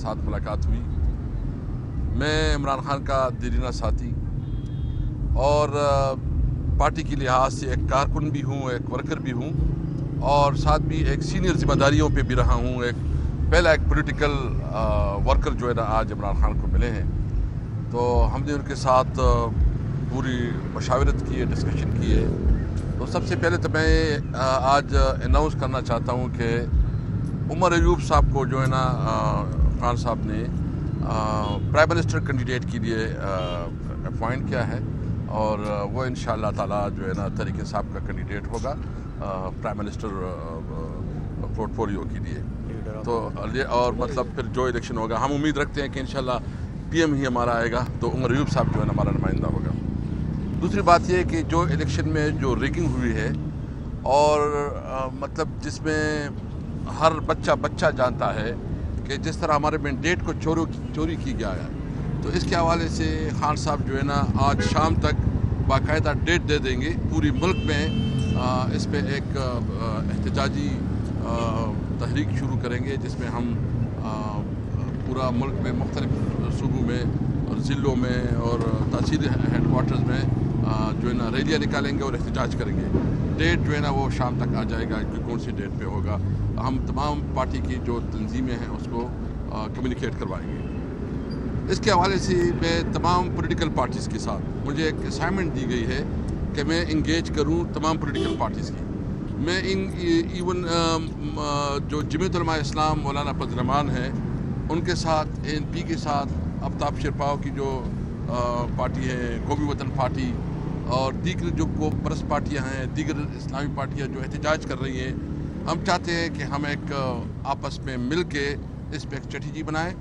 साथ मुलाकात हुई। मैं इमरान खान का दीरीना साथी और पार्टी की लिहाज से एक कारकुन भी हूँ, एक वर्कर भी हूँ और साथ भी एक सीनियर जिम्मेदारियों पे भी रहा हूँ। पहला एक पॉलिटिकल वर्कर जो है ना आज इमरान खान को मिले हैं, तो हमने उनके साथ पूरी मशावरत की है, डिस्कशन की है। तो सबसे पहले तो मैं आज अनाउंस करना चाहता हूँ कि उमर अयूब साहब को जो है ना खान साहब ने प्राइम मिनिस्टर कैंडिडेट के लिए अपॉइंट किया है और वो इंशाअल्लाह ताला जो है ना तहरीक इंसाफ का कैंडिडेट होगा प्राइम मिनिस्टर पोर्टफोलियो के लिए। तो और मतलब फिर जो इलेक्शन होगा हम उम्मीद रखते हैं कि इंशाअल्लाह पीएम ही हमारा आएगा, तो उमर अयूब साहब जो है ना हमारा नुमाइंदा होगा। दूसरी बात यह है कि जो इलेक्शन में जो रिगिंग हुई है और मतलब जिसमें हर बच्चा जानता है कि जिस तरह हमारे मैंडेट को चोरी की गया है, तो इसके हवाले से खान साहब जो है ना आज शाम तक बाकायदा डेट दे देंगे। पूरी मुल्क में इस पर एक एहतजाजी तहरीक शुरू करेंगे जिसमें हम पूरा मुल्क में मुख्तलिफ सूबों में और ज़िलों में और तहसील हेडकोार्टर्स में जो है ना रैलियाँ निकालेंगे और एहतजाज करेंगे। डेट जो है ना वो शाम तक आ जाएगा कि कौन सी डेट पे होगा। हम तमाम पार्टी की जो तंजीमें हैं उसको कम्युनिकेट करवाएंगे। इसके हवाले से मैं तमाम पॉलिटिकल पार्टीज़ के साथ मुझे एक असाइनमेंट दी गई है कि मैं इंगेज करूं तमाम पॉलिटिकल पार्टीज़ की। मैं इवन जो जमीयत उलमा इस्लाम मौलाना फजल रहमान हैं उनके साथ, ANP के साथ, आफ्ताब शेरपाव की जो पार्टी है, कौमी वतन पार्टी और दीगर जो को परस्त पार्टियाँ हैं, दीगर इस्लामी पार्टियाँ जो एहतजाज कर रही हैं, हम चाहते हैं कि हम एक आपस में मिल के इस पर एक स्ट्रेटजी बनाएं,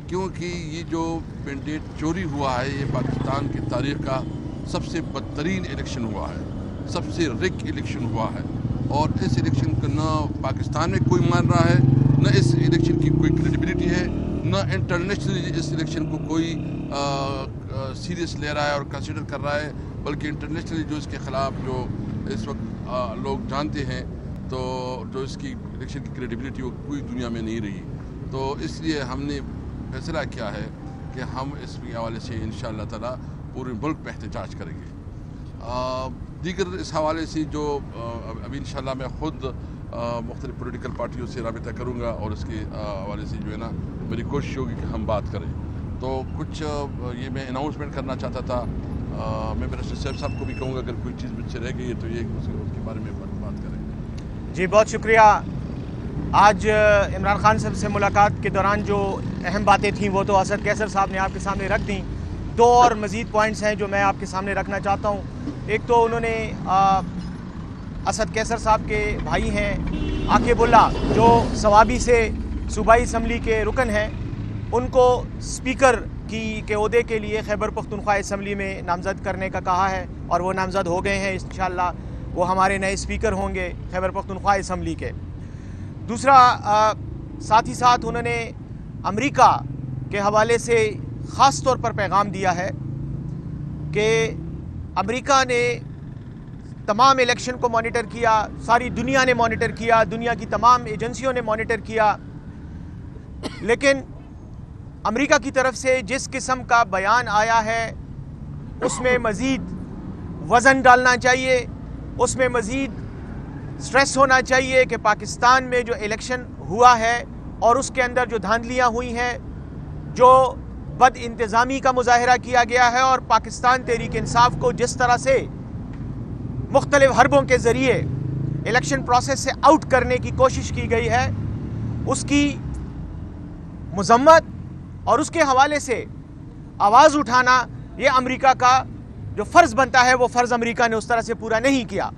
क्योंकि ये जो मैंडेट चोरी हुआ है ये पाकिस्तान की तारीख़ का सबसे बदतरीन इलेक्शन हुआ है, सबसे रिग इलेक्शन हुआ है और इस इलेक्शन को न पाकिस्तान में कोई मान रहा है, न इस इलेक्शन की कोई क्रेडिबिलिटी है, न इंटरनेशनली इस इलेक्शन को कोई सीरियस ले रहा है और कंसिडर कर रहा है, बल्कि इंटरनेशनली जो इसके ख़िलाफ़ जो इस वक्त लोग जानते हैं तो जो इसकी इलेक्शन की क्रेडिबिलिटी वो पूरी दुनिया में नहीं रही। तो इसलिए हमने फैसला किया है कि हम इस हवाले से इंशाअल्लाह ताला पूरे मुल्क पे एहतजाज करेंगे। दीगर इस हवाले से जो अभी इंशाअल्लाह मैं ख़ुद मुख्तलिफ पॉलिटिकल पार्टियों से राबिता करूँगा और इसके हवाले से जो है ना मेरी कोशिश होगी कि हम बात करें। तो कुछ ये मैं अनाउंसमेंट करना चाहता था। मैं मिनिस्टर साहब को भी कहूँगा अगर कोई चीज़ मुझसे रह गई है तो ये उसके बारे में बात करें। जी बहुत शुक्रिया। आज इमरान खान साहब से मुलाकात के दौरान जो अहम बातें थीं वो तो असद कैसर साहब ने आपके सामने रख दी। दो और मज़ीद पॉइंट्स हैं जो मैं आपके सामने रखना चाहता हूँ। एक तो उन्होंने असद कैसर साहब के भाई हैं आकिबुल्ला जो सवाबी से सूबाई असम्बली के रुकन हैं, उनको स्पीकर के ओहदे के लिए खैबर पख्तूनख्वा असम्बली में नामज़द करने का कहा है और वो नामज़द हो गए हैं। इंशाअल्लाह वो हमारे नए स्पीकर होंगे खैबर पख्तूनख्वा असम्बली के। दूसरा साथ ही साथ उन्होंने अमेरिका के हवाले से ख़ास तौर पर पैगाम दिया है कि अमेरिका ने तमाम इलेक्शन को मॉनिटर किया, सारी दुनिया ने मॉनिटर किया, दुनिया की तमाम एजेंसियों ने मॉनिटर किया, लेकिन अमेरिका की तरफ से जिस किस्म का बयान आया है उसमें मज़ीद वज़न डालना चाहिए, उसमें मज़ीद स्ट्रेस होना चाहिए कि पाकिस्तान में जो इलेक्शन हुआ है और उसके अंदर जो धांधलियाँ हुई हैं, जो बद इंतज़ामी का मुजाहरा किया गया है और पाकिस्तान तहरीक इंसाफ को जिस तरह से मुख्तलिफ हरबों के ज़रिए इलेक्शन प्रोसेस से आउट करने की कोशिश की गई है, उसकी मज़म्मत और उसके हवाले से आवाज़ उठाना ये अमेरिका का जो फ़र्ज़ बनता है वो फ़र्ज़ अमेरिका ने उस तरह से पूरा नहीं किया।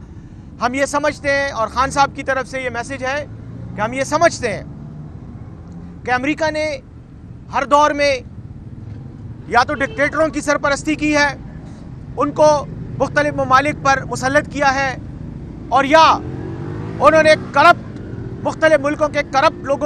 हम ये समझते हैं और ख़ान साहब की तरफ से ये मैसेज है कि हम ये समझते हैं कि अमेरिका ने हर दौर में या तो डिक्टेटरों की सरपरस्ती की है, उनको मुख्तलिफ ममालिक पर मुसल्लत किया है, और या उन्होंने करप्ट मुख्तलिफ मुल्कों के करप्ट लोगों